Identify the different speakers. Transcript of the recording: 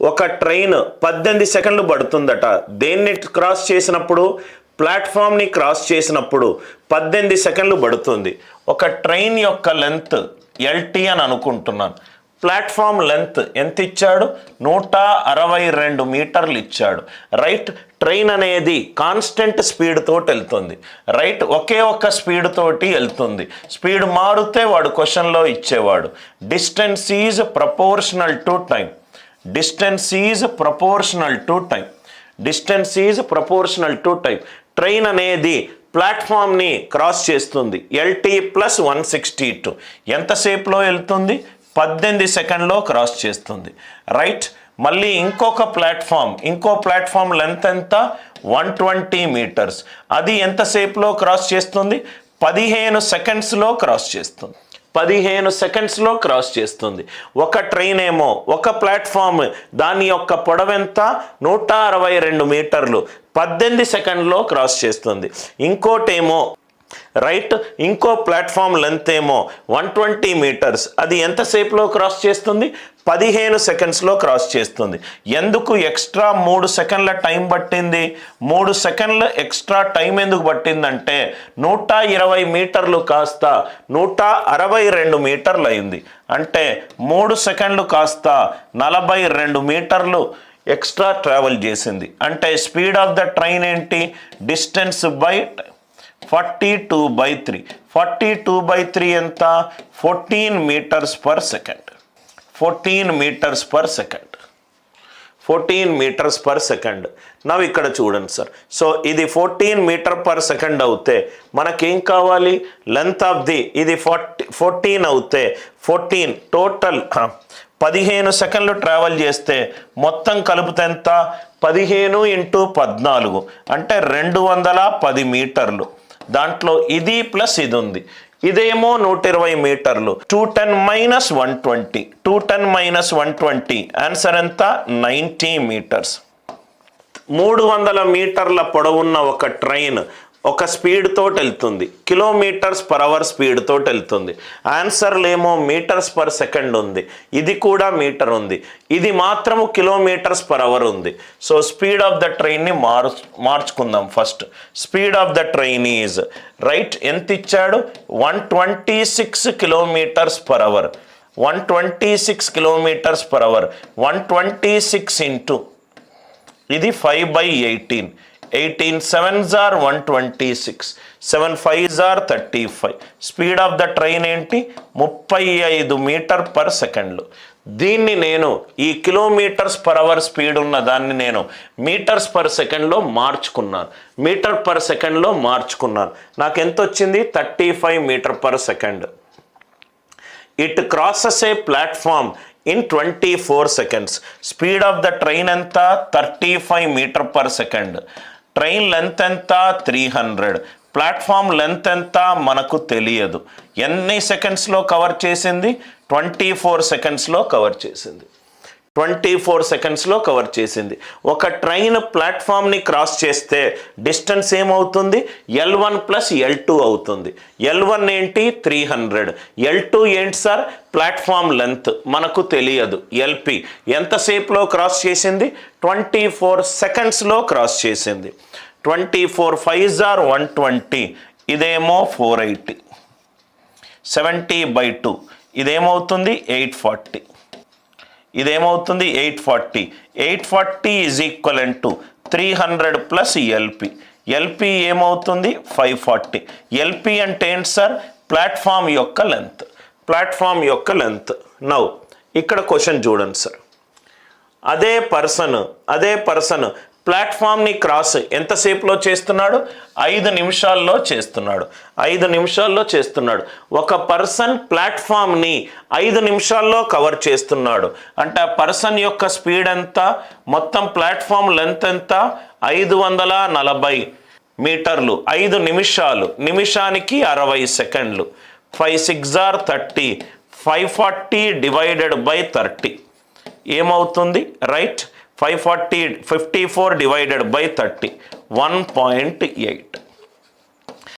Speaker 1: ఒక ట్రైన్ 18 సెకండ్లు పడుతుందట. దేన్ని క్రాస్ చేసినప్పుడు? ప్లాట్ఫామ్ని క్రాస్ చేసినప్పుడు 18 సెకండ్లు పడుతుంది. ఒక ట్రైన్ యొక్క లెంత్ ఎల్టీ అని అనుకుంటున్నాను. ప్లాట్ఫామ్ లెంత్ ఎంత ఇచ్చాడు? 162 మీటర్లు ఇచ్చాడు. రైట్. ట్రైన్ అనేది కాన్స్టెంట్ స్పీడ్ తోటి వెళ్తుంది. రైట్. ఒకే ఒక్క స్పీడ్ తోటి వెళ్తుంది. స్పీడ్ మారితే వాడు క్వశ్చన్లో ఇచ్చేవాడు. Distance is proportional to time. Distance is proportional to time. Distance is proportional to time. Train అనేది ప్లాట్ఫామ్ని క్రాస్ చేస్తుంది. ఎల్టీ ప్లస్ 162 ఎంతసేపులో వెళ్తుంది? 18 సెకండ్లో క్రాస్ చేస్తుంది. రైట్. మళ్ళీ ఇంకో ప్లాట్ఫామ్ లెంత్ ఎంత? 120 మీటర్స్. అది ఎంతసేపులో క్రాస్ చేస్తుంది? 15 సెకండ్స్లో క్రాస్ చేస్తుంది. 15 సెకండ్స్లో క్రాస్ చేస్తుంది. ఒక ట్రైన్ ఏమో, ఒక ప్లాట్ఫామ్ దాని యొక్క పొడవెంత? 162 మీటర్లు, 18 సెకండ్లో క్రాస్ చేస్తుంది. ఇంకోటేమో రైట్, ఇంకో ప్లాట్ఫామ్ లెంత్ ఏమో 120 మీటర్స్. అది ఎంతసేపులో క్రాస్ చేస్తుంది? 15 సెకండ్స్లో క్రాస్ చేస్తుంది. ఎందుకు ఎక్స్ట్రా 3 సెకండ్ల టైం పట్టింది? 3 సెకండ్ల ఎక్స్ట్రా టైం ఎందుకు పట్టిందంటే 120 మీటర్లు కాస్త 162 మీటర్లు అయింది. అంటే 3 సెకండ్లు కాస్త 42 మీటర్లు ఎక్స్ట్రా ట్రావెల్ చేసింది. అంటే స్పీడ్ ఆఫ్ ద ట్రైన్ ఏంటి? Distance by 42/3. 42/3 ఎంత? 14 meters per second. 14 meters per second. 14 meters per second. నవ్వు ఇక్కడ చూడండి సార్. సో ఇది 14 మీటర్ పర్ సెకండ్ అవుతే మనకేం కావాలి? లెంత్ ఆఫ్ ది ఇది 14 అవుతే 14 టోటల్ 15 సెకండ్లు ట్రావెల్ చేస్తే మొత్తం కలిపితే ఎంత? 15 × 14 అంటే 210 మీటర్లు. దాంట్లో ఇది ప్లస్ ఇది ఉంది. ఇదేమో 120 మీటర్లు. 210 - 120. 210 - 120 ఆన్సర్ ఎంత? 90 మీటర్స్. 300 మీటర్ల పొడవున్న ఒక ట్రైన్ ఒక స్పీడ్ తోటి వెళ్తుంది. కిలోమీటర్స్ పర్ అవర్ స్పీడ్ తోటి వెళ్తుంది. ఆన్సర్లు ఏమో మీటర్స్ పర్ సెకండ్ ఉంది. ఇది కూడా మీటర్ ఉంది. ఇది మాత్రము కిలోమీటర్స్ పర్ అవర్ ఉంది. సో స్పీడ్ ఆఫ్ ద ట్రైన్ని మార్చుకుందాం. First speed of the train is right ఎంత ఇచ్చాడు? 126 kilometres per hour. 126 kilometres per hour. 126 into ఇది 5/18. 18 7s are 126. 7 5s are 35. Speed of the train ఏంటి? 35 మీటర్ పర్ సెకండ్లు. దీన్ని నేను ఈ కిలోమీటర్స్ పర్ అవర్ స్పీడ్ ఉన్న దాన్ని నేను మీటర్స్ పర్ సెకండ్లో మార్చుకున్నాను. మీటర్ పర్ సెకండ్లో మార్చుకున్నాను. నాకు ఎంత వచ్చింది? 35 meter per second. It crosses a platform in 24 seconds. Speed of the train ఎంత? 35 meter per second. Train length ఎంత? 300. ప్లాట్ఫామ్ లెంత్ ఎంత? మనకు తెలియదు. ఎన్ని సెకండ్స్లో కవర్ చేసింది? 24 సెకండ్స్లో కవర్ చేసింది. 24 సెకండ్స్లో కవర్ చేసింది. ఒక ట్రైన్ ప్లాట్ఫామ్ని క్రాస్ చేస్తే డిస్టెన్స్ ఏమవుతుంది? L1 + L2 అవుతుంది. L1 ఏంటి? 300. L2 ఏంటి సార్? ప్లాట్ఫామ్ లెంత్ మనకు తెలియదు. LP ఎంతసేపులో క్రాస్ చేసింది? 24 సెకండ్స్లో క్రాస్ చేసింది. 24 5s are 120. ఇదేమో 480. 70/2 ఇదేమవుతుంది? 840. ఇదేమవుతుంది? 840. 840 is equivalent to 300 plus LP. LP ఏమవుతుంది? 540. LP అంటే ఏంటి సార్? ప్లాట్ఫామ్ యొక్క లెంత్. ప్లాట్ఫామ్ యొక్క లెంత్. నౌ ఇక్కడ క్వశ్చన్ చూడండి సార్. అదే పర్సన్ ప్లాట్ఫామ్ని క్రాస్ ఎంతసేపులో చేస్తున్నాడు? 5 నిమిషాల్లో చేస్తున్నాడు. 5 నిమిషాల్లో చేస్తున్నాడు. ఒక పర్సన్ ప్లాట్ఫామ్ని 5 నిమిషాల్లో కవర్ చేస్తున్నాడు. అంటే ఆ పర్సన్ యొక్క స్పీడ్ ఎంత? మొత్తం ప్లాట్ఫామ్ లెంత్ ఎంత? 540 మీటర్లు. 5 నిమిషాలు. నిమిషానికి 60 సెకండ్లు. 5 6s are 30. 540 / 30 ఏమవుతుంది? రైట్. 54 / 30 1.8.